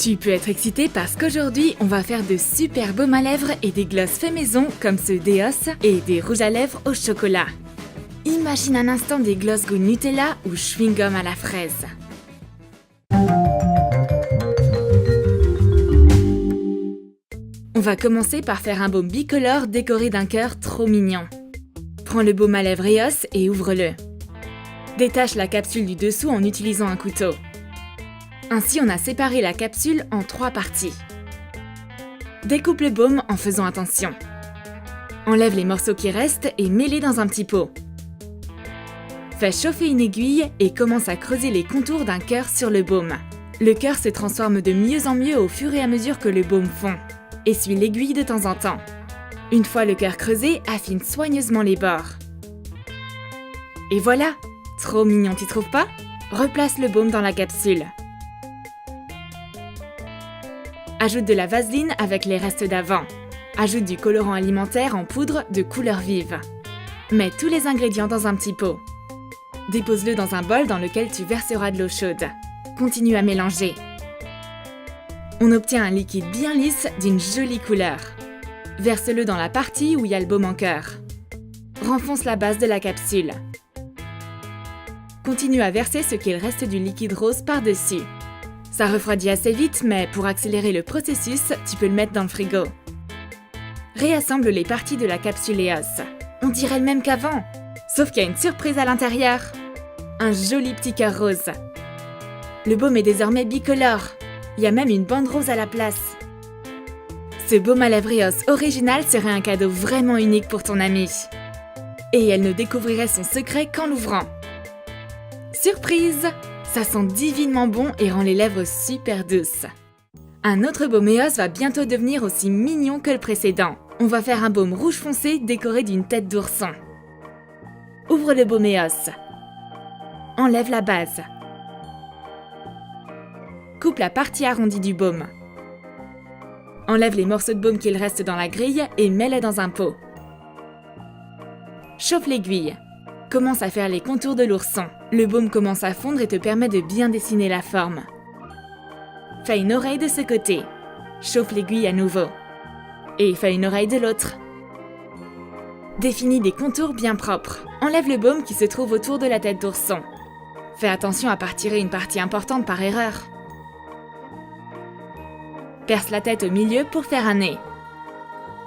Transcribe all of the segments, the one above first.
Tu peux être excité parce qu'aujourd'hui, on va faire de super baumes à lèvres et des glosses fait maison comme ceux d'EOS et des rouges à lèvres au chocolat. Imagine un instant des glosses goût Nutella ou chewing-gum à la fraise. On va commencer par faire un baume bicolore décoré d'un cœur trop mignon. Prends le baume à lèvres EOS et ouvre-le. Détache la capsule du dessous en utilisant un couteau. Ainsi, on a séparé la capsule en 3 parties. Découpe le baume en faisant attention. Enlève les morceaux qui restent et mets-les dans un petit pot. Fais chauffer une aiguille et commence à creuser les contours d'un cœur sur le baume. Le cœur se transforme de mieux en mieux au fur et à mesure que le baume fond. Essuie l'aiguille de temps en temps. Une fois le cœur creusé, affine soigneusement les bords. Et voilà! Trop mignon, tu trouves pas? Replace le baume dans la capsule. Ajoute de la vaseline avec les restes d'avant. Ajoute du colorant alimentaire en poudre de couleur vive. Mets tous les ingrédients dans un petit pot. Dépose-le dans un bol dans lequel tu verseras de l'eau chaude. Continue à mélanger. On obtient un liquide bien lisse d'une jolie couleur. Verse-le dans la partie où il y a le baume en cœur. Renfonce la base de la capsule. Continue à verser ce qu'il reste du liquide rose par-dessus. Ça refroidit assez vite, mais pour accélérer le processus, tu peux le mettre dans le frigo. Réassemble les parties de la capsule EOS. On dirait le même qu'avant, sauf qu'il y a une surprise à l'intérieur. Un joli petit cœur rose. Le baume est désormais bicolore. Il y a même une bande rose à la place. Ce baume à lèvres EOS original serait un cadeau vraiment unique pour ton amie. Et elle ne découvrirait son secret qu'en l'ouvrant. Surprise! Ça sent divinement bon et rend les lèvres super douces. Un autre baume EOS va bientôt devenir aussi mignon que le précédent. On va faire un baume rouge foncé décoré d'une tête d'ourson. Ouvre le baume EOS. Enlève la base. Coupe la partie arrondie du baume. Enlève les morceaux de baume qu'il reste dans la grille et mets-les dans un pot. Chauffe l'aiguille. Commence à faire les contours de l'ourson. Le baume commence à fondre et te permet de bien dessiner la forme. Fais une oreille de ce côté. Chauffe l'aiguille à nouveau. Et fais une oreille de l'autre. Définis des contours bien propres. Enlève le baume qui se trouve autour de la tête d'ourson. Fais attention à ne pas tirer une partie importante par erreur. Perce la tête au milieu pour faire un nez.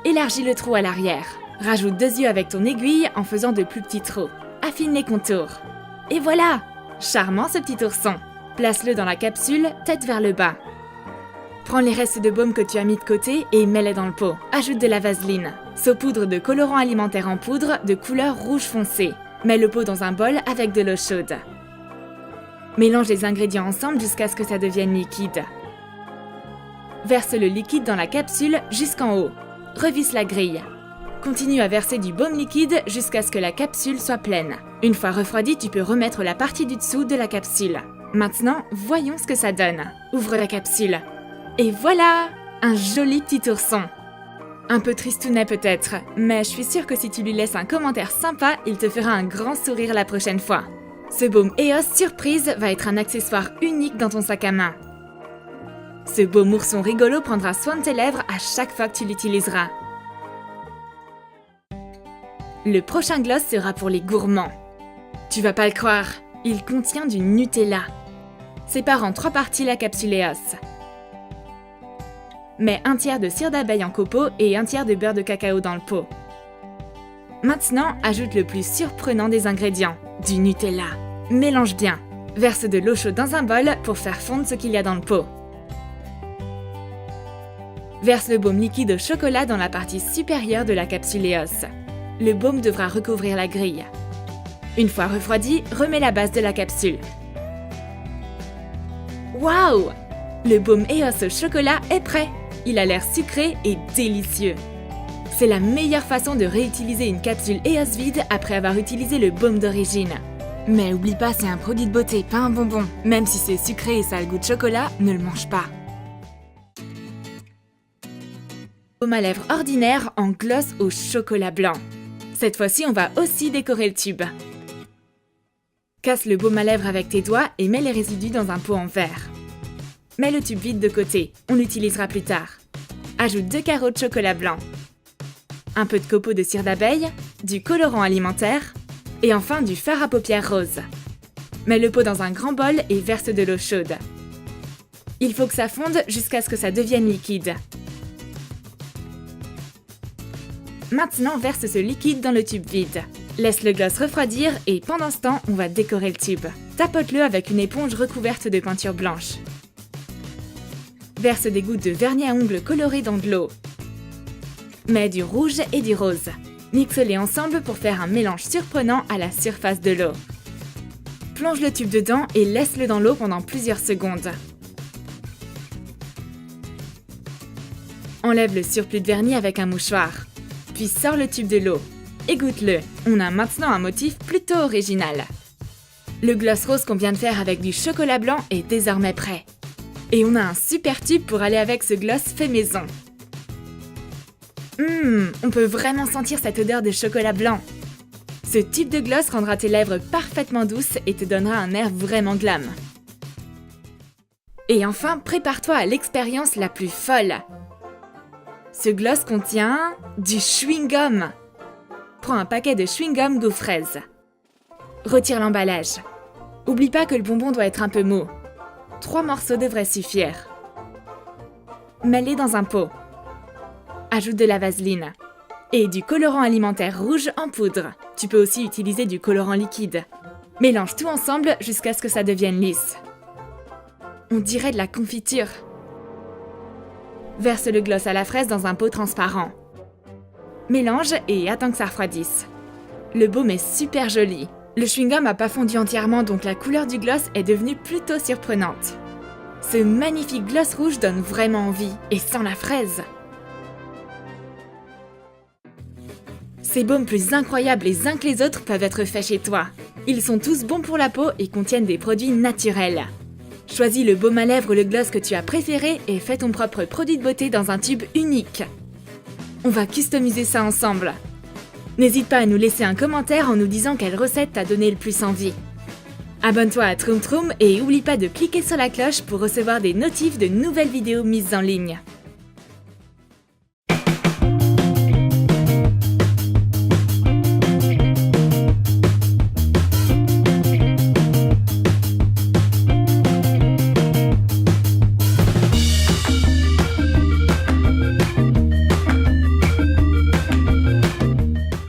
Élargis le trou à l'arrière. Rajoute 2 yeux avec ton aiguille en faisant de plus petits trous. Affine les contours. Et voilà! Charmant ce petit ourson. Place-le dans la capsule, tête vers le bas. Prends les restes de baume que tu as mis de côté et mets-les dans le pot. Ajoute de la vaseline. Saupoudre de colorant alimentaire en poudre de couleur rouge foncé. Mets le pot dans un bol avec de l'eau chaude. Mélange les ingrédients ensemble jusqu'à ce que ça devienne liquide. Verse le liquide dans la capsule jusqu'en haut. Revisse la grille. Continue à verser du baume liquide jusqu'à ce que la capsule soit pleine. Une fois refroidie, tu peux remettre la partie du dessous de la capsule. Maintenant, voyons ce que ça donne. Ouvre la capsule. Et voilà! Un joli petit ourson. Un peu tristounet peut-être, mais je suis sûre que si tu lui laisses un commentaire sympa, il te fera un grand sourire la prochaine fois. Ce baume EOS Surprise va être un accessoire unique dans ton sac à main. Ce baume ourson rigolo prendra soin de tes lèvres à chaque fois que tu l'utiliseras. Le prochain gloss sera pour les gourmands. Tu vas pas le croire, il contient du Nutella. Sépare en 3 parties la capsule EOS. Mets 1 tiers de cire d'abeille en copeaux et 1 tiers de beurre de cacao dans le pot. Maintenant, ajoute le plus surprenant des ingrédients, du Nutella. Mélange bien. Verse de l'eau chaude dans un bol pour faire fondre ce qu'il y a dans le pot. Verse le baume liquide au chocolat dans la partie supérieure de la capsule EOS. Le baume devra recouvrir la grille. Une fois refroidi, remets la base de la capsule. Waouh! Le baume EOS au chocolat est prêt! Il a l'air sucré et délicieux. C'est la meilleure façon de réutiliser une capsule EOS vide après avoir utilisé le baume d'origine. Mais oublie pas, c'est un produit de beauté, pas un bonbon. Même si c'est sucré et ça a le goût de chocolat, ne le mange pas. Baume à lèvres ordinaire en gloss au chocolat blanc. Cette fois-ci, on va aussi décorer le tube. Casse le baume à lèvres avec tes doigts et mets les résidus dans un pot en verre. Mets le tube vide de côté, on l'utilisera plus tard. Ajoute 2 carreaux de chocolat blanc, un peu de copeaux de cire d'abeille, du colorant alimentaire et enfin du fard à paupières rose. Mets le pot dans un grand bol et verse de l'eau chaude. Il faut que ça fonde jusqu'à ce que ça devienne liquide. Maintenant, verse ce liquide dans le tube vide. Laisse le gloss refroidir et pendant ce temps, on va décorer le tube. Tapote-le avec une éponge recouverte de peinture blanche. Verse des gouttes de vernis à ongles coloré dans de l'eau. Mets du rouge et du rose. Mixe-les ensemble pour faire un mélange surprenant à la surface de l'eau. Plonge le tube dedans et laisse-le dans l'eau pendant plusieurs secondes. Enlève le surplus de vernis avec un mouchoir. Puis sors le tube de l'eau. Égoutte-le. On a maintenant un motif plutôt original. Le gloss rose qu'on vient de faire avec du chocolat blanc est désormais prêt. Et on a un super tube pour aller avec ce gloss fait maison. On peut vraiment sentir cette odeur de chocolat blanc. Ce type de gloss rendra tes lèvres parfaitement douces et te donnera un air vraiment glam. Et enfin, prépare-toi à l'expérience la plus folle. Ce gloss contient du chewing-gum. Prends un paquet de chewing-gum goût fraise. Retire l'emballage. Oublie pas que le bonbon doit être un peu mou. 3 morceaux devraient suffire. Mets-les dans un pot. Ajoute de la vaseline. Et du colorant alimentaire rouge en poudre. Tu peux aussi utiliser du colorant liquide. Mélange tout ensemble jusqu'à ce que ça devienne lisse. On dirait de la confiture. Verse le gloss à la fraise dans un pot transparent. Mélange et attends que ça refroidisse. Le baume est super joli. Le chewing-gum n'a pas fondu entièrement, donc la couleur du gloss est devenue plutôt surprenante. Ce magnifique gloss rouge donne vraiment envie, et sent la fraise. Ces baumes plus incroyables les uns que les autres peuvent être faits chez toi. Ils sont tous bons pour la peau et contiennent des produits naturels. Choisis le baume à lèvres ou le gloss que tu as préféré et fais ton propre produit de beauté dans un tube unique. On va customiser ça ensemble. N'hésite pas à nous laisser un commentaire en nous disant quelle recette t'a donné le plus envie. Abonne-toi à Troom Troom et oublie pas de cliquer sur la cloche pour recevoir des notifs de nouvelles vidéos mises en ligne.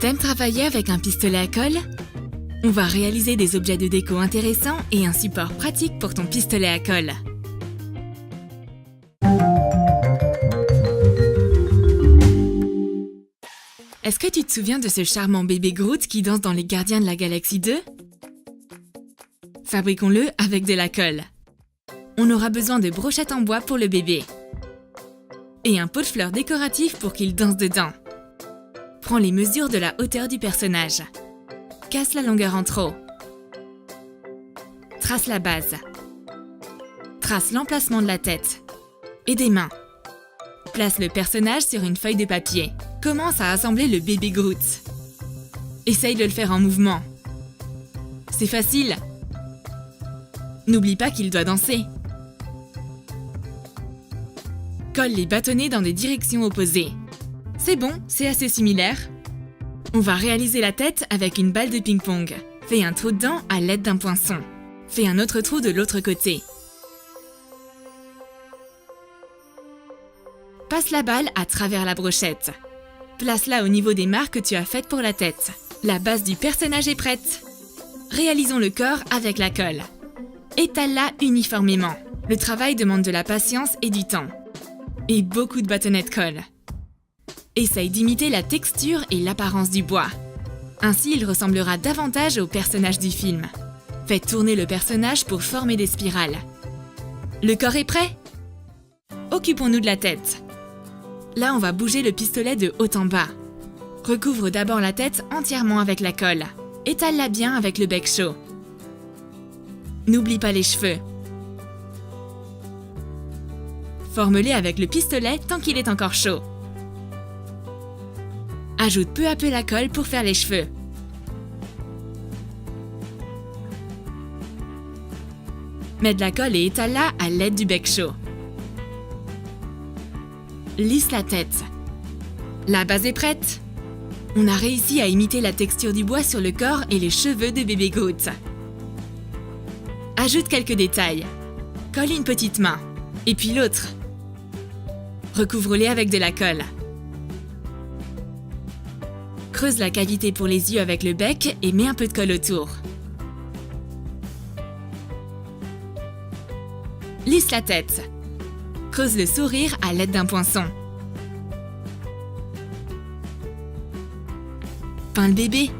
T'aimes travailler avec un pistolet à colle? On va réaliser des objets de déco intéressants et un support pratique pour ton pistolet à colle. Est-ce que tu te souviens de ce charmant bébé Groot qui danse dans Les Gardiens de la Galaxie 2? Fabriquons-le avec de la colle. On aura besoin de brochettes en bois pour le bébé. Et un pot de fleurs décoratif pour qu'il danse dedans. Prends les mesures de la hauteur du personnage. Casse la longueur en trop. Trace la base. Trace l'emplacement de la tête. Et des mains. Place le personnage sur une feuille de papier. Commence à assembler le bébé Groot. Essaye de le faire en mouvement. C'est facile. N'oublie pas qu'il doit danser. Colle les bâtonnets dans des directions opposées. C'est bon, c'est assez similaire. On va réaliser la tête avec une balle de ping-pong. Fais un trou dedans à l'aide d'un poinçon. Fais un autre trou de l'autre côté. Passe la balle à travers la brochette. Place-la au niveau des marques que tu as faites pour la tête. La base du personnage est prête. Réalisons le corps avec la colle. Étale-la uniformément. Le travail demande de la patience et du temps. Et beaucoup de bâtonnets de colle. Essaye d'imiter la texture et l'apparence du bois. Ainsi, il ressemblera davantage au personnage du film. Fais tourner le personnage pour former des spirales. Le corps est prêt? Occupons-nous de la tête. Là, on va bouger le pistolet de haut en bas. Recouvre d'abord la tête entièrement avec la colle. Étale-la bien avec le bec chaud. N'oublie pas les cheveux. Forme-les avec le pistolet tant qu'il est encore chaud. Ajoute peu à peu la colle pour faire les cheveux. Mets de la colle et étale-la à l'aide du bec chaud. lisse la tête. La base est prête. On a réussi à imiter la texture du bois sur le corps et les cheveux de bébé Groot. Ajoute quelques détails. Colle une petite main, et puis l'autre. Recouvre-les avec de la colle. Creuse la cavité pour les yeux avec le bec et mets un peu de colle autour. Lisse la tête. Creuse le sourire à l'aide d'un poinçon. Peins le bébé.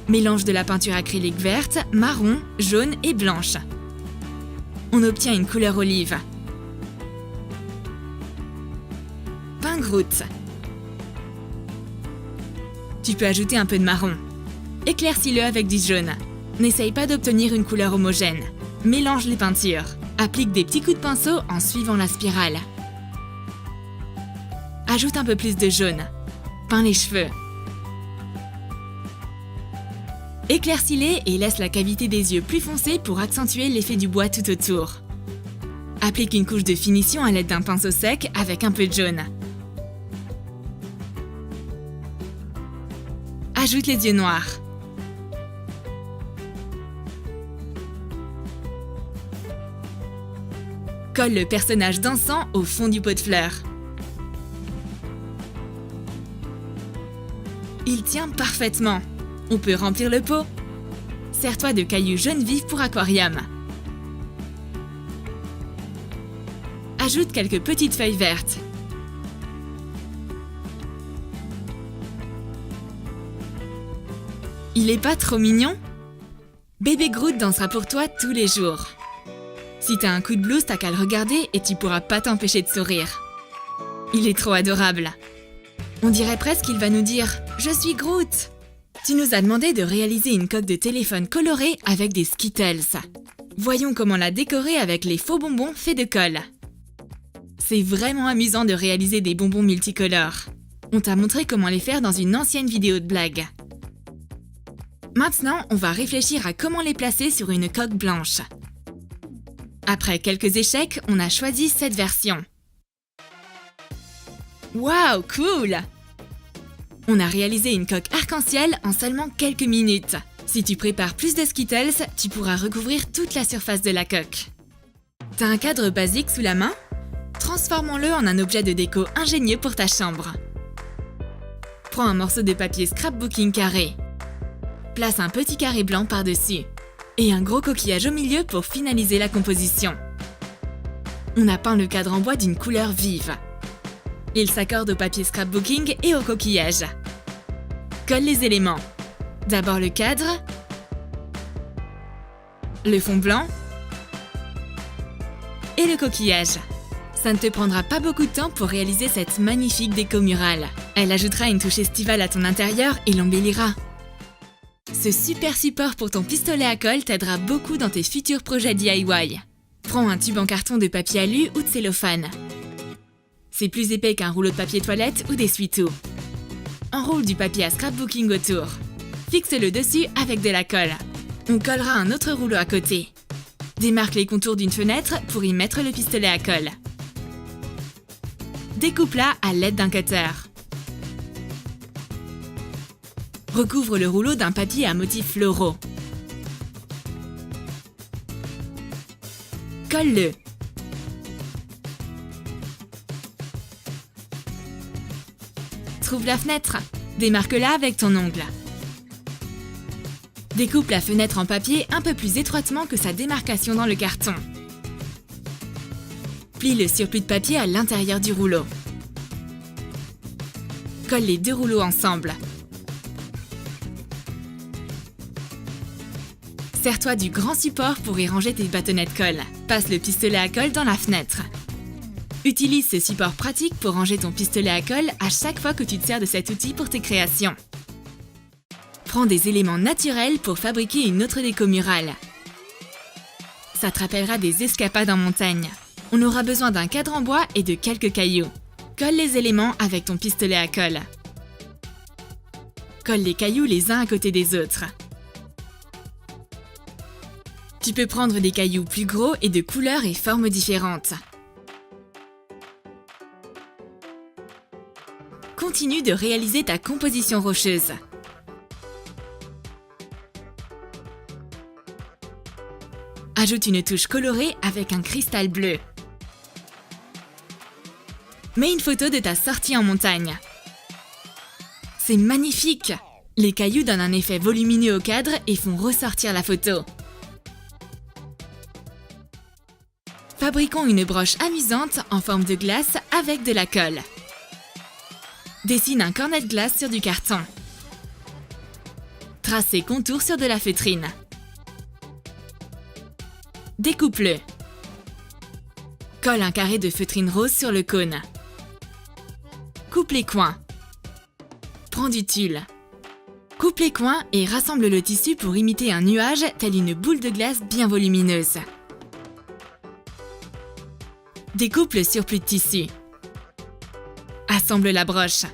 Mélange de la peinture acrylique verte, marron, jaune et blanche. On obtient une couleur olive. Peins Groot. Tu peux ajouter un peu de marron. Éclaircis-le avec du jaune. N'essaye pas d'obtenir une couleur homogène. Mélange les peintures. Applique des petits coups de pinceau en suivant la spirale. Ajoute un peu plus de jaune. Peins les cheveux. Éclaircis-les et laisse la cavité des yeux plus foncée pour accentuer l'effet du bois tout autour. Applique une couche de finition à l'aide d'un pinceau sec avec un peu de jaune. Ajoute les yeux noirs. Colle le personnage dansant au fond du pot de fleurs. Il tient parfaitement. On peut remplir le pot. Sers-toi de cailloux jaune vif pour aquarium. Ajoute quelques petites feuilles vertes. Il est pas trop mignon? Bébé Groot dansera pour toi tous les jours. Si t'as un coup de blues, t'as qu'à le regarder et tu pourras pas t'empêcher de sourire. Il est trop adorable. On dirait presque qu'il va nous dire « Je suis Groot !» Tu nous as demandé de réaliser une coque de téléphone colorée avec des Skittles. Voyons comment la décorer avec les faux bonbons faits de colle. C'est vraiment amusant de réaliser des bonbons multicolores. On t'a montré comment les faire dans une ancienne vidéo de blague. Maintenant, on va réfléchir à comment les placer sur une coque blanche. Après quelques échecs, on a choisi cette version. Waouh, cool! On a réalisé une coque arc-en-ciel en seulement quelques minutes. Si tu prépares plus de Skittles, tu pourras recouvrir toute la surface de la coque. T'as un cadre basique sous la main? Transformons-le en un objet de déco ingénieux pour ta chambre. Prends un morceau de papier scrapbooking carré. Place un petit carré blanc par-dessus. Et un gros coquillage au milieu pour finaliser la composition. On a peint le cadre en bois d'une couleur vive. Il s'accorde au papier scrapbooking et au coquillage. Colle les éléments. D'abord le cadre, le fond blanc et le coquillage. Ça ne te prendra pas beaucoup de temps pour réaliser cette magnifique déco murale. Elle ajoutera une touche estivale à ton intérieur et l'embellira. Ce super support pour ton pistolet à colle t'aidera beaucoup dans tes futurs projets DIY. Prends un tube en carton de papier alu ou de cellophane. C'est plus épais qu'un rouleau de papier toilette ou d'essuie-tout. Enroule du papier à scrapbooking autour. Fixe-le dessus avec de la colle. On collera un autre rouleau à côté. Démarque les contours d'une fenêtre pour y mettre le pistolet à colle. Découpe-la à l'aide d'un cutter. Recouvre le rouleau d'un papier à motifs floraux. Colle-le. Trouve la fenêtre. Démarque-la avec ton ongle. Découpe la fenêtre en papier un peu plus étroitement que sa démarcation dans le carton. Plie le surplus de papier à l'intérieur du rouleau. Colle les deux rouleaux ensemble. Sers-toi du grand support pour y ranger tes bâtonnets de colle. Passe le pistolet à colle dans la fenêtre. Utilise ce support pratique pour ranger ton pistolet à colle à chaque fois que tu te sers de cet outil pour tes créations. Prends des éléments naturels pour fabriquer une autre déco murale. Ça te rappellera des escapades en montagne. On aura besoin d'un cadre en bois et de quelques cailloux. Colle les éléments avec ton pistolet à colle. Colle les cailloux les uns à côté des autres. Tu peux prendre des cailloux plus gros et de couleurs et formes différentes. continue de réaliser ta composition rocheuse. Ajoute une touche colorée avec un cristal bleu. Mets une photo de ta sortie en montagne. C'est magnifique! Les cailloux donnent un effet volumineux au cadre et font ressortir la photo. Fabriquons une broche amusante en forme de glace avec de la colle. Dessine un cornet de glace sur du carton. Trace ses contours sur de la feutrine. Découpe-le. Colle un carré de feutrine rose sur le cône. Coupe les coins. Prends du tulle. Coupe les coins et rassemble le tissu pour imiter un nuage tel une boule de glace bien volumineuse. Découpe le surplus de tissu. Assemble la broche.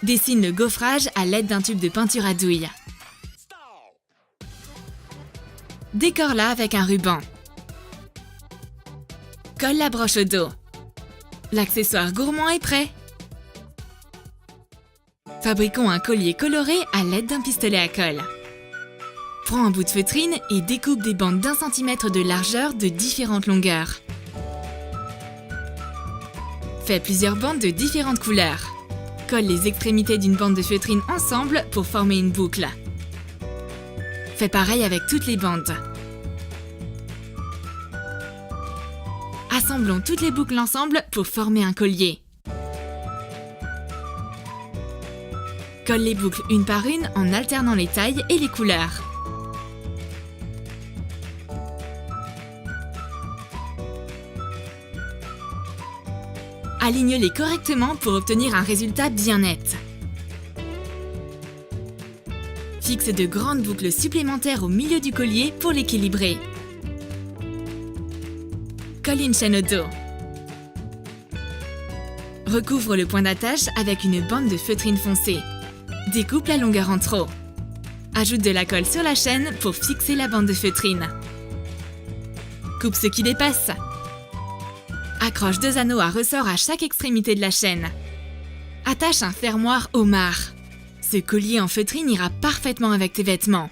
Dessine le gaufrage à l'aide d'un tube de peinture à douille. Décore-la avec un ruban. Colle la broche au dos. L'accessoire gourmand est prêt. Fabriquons un collier coloré à l'aide d'un pistolet à colle. Prends un bout de feutrine et découpe des bandes d'1 cm de largeur de différentes longueurs. Fais plusieurs bandes de différentes couleurs. Colle les extrémités d'une bande de feutrine ensemble pour former une boucle. Fais pareil avec toutes les bandes. Assemblons toutes les boucles ensemble pour former un collier. Colle les boucles une par une en alternant les tailles et les couleurs. Aligne-les correctement pour obtenir un résultat bien net. Fixe de grandes boucles supplémentaires au milieu du collier pour l'équilibrer. Colle une chaîne au dos. Recouvre le point d'attache avec une bande de feutrine foncée. Découpe la longueur en trop. Ajoute de la colle sur la chaîne pour fixer la bande de feutrine. Coupe ce qui dépasse. Accroche 2 anneaux à ressort à chaque extrémité de la chaîne. Attache un fermoir homard. Ce collier en feutrine ira parfaitement avec tes vêtements.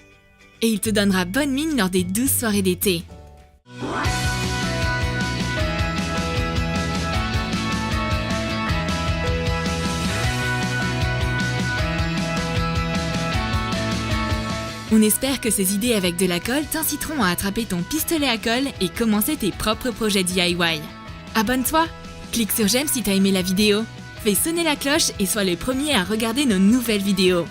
Et il te donnera bonne mine lors des douces soirées d'été. On espère que ces idées avec de la colle t'inciteront à attraper ton pistolet à colle et commencer tes propres projets DIY. Abonne-toi, clique sur j'aime si t'as aimé la vidéo, fais sonner la cloche et sois le premier à regarder nos nouvelles vidéos.